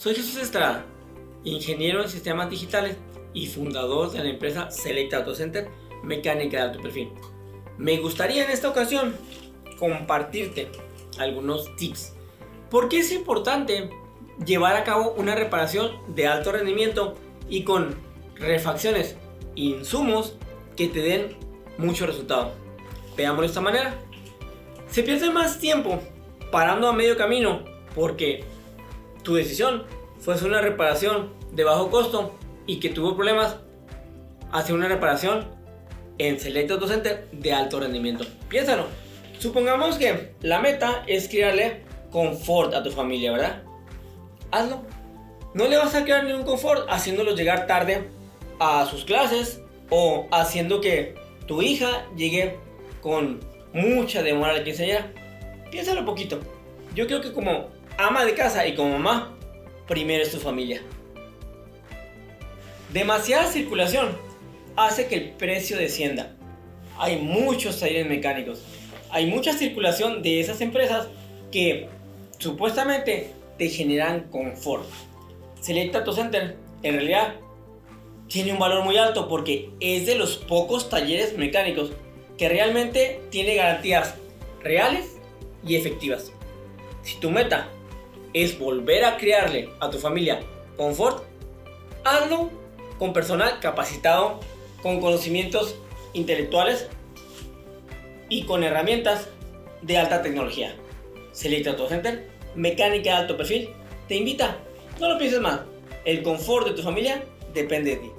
Soy Jesús Estrada, ingeniero en sistemas digitales y fundador de la empresa Select Auto Center, mecánica de alto perfil. Me gustaría en esta ocasión compartirte algunos tips. ¿Por qué es importante llevar a cabo una reparación de alto rendimiento y con refacciones e insumos que te den mucho resultado? Veámoslo de esta manera. Se pierde más tiempo parando a medio camino porque tu decisión fue hacer una reparación de bajo costo y que tuvo problemas, hacer una reparación en Select Auto Center de alto rendimiento. Piénsalo. Supongamos que la meta es crearle confort a tu familia, ¿verdad? Hazlo. No le vas a crear ningún confort haciéndolo llegar tarde a sus clases o haciendo que tu hija llegue con mucha demora a la quinceañera. Piénsalo un poquito. Yo creo que como ama de casa y como mamá, primero es tu familia. Demasiada circulación hace que el precio descienda. Hay muchos talleres mecánicos. Hay mucha circulación de esas empresas que supuestamente te generan confort. Select Auto Center en realidad tiene un valor muy alto porque es de los pocos talleres mecánicos que realmente tiene garantías reales y efectivas. Si tu meta es volver a crearle a tu familia confort, hazlo con personal capacitado, con conocimientos intelectuales y con herramientas de alta tecnología. Select Auto Center, mecánica de alto perfil, te invita. No lo pienses más. El confort de tu familia depende de ti.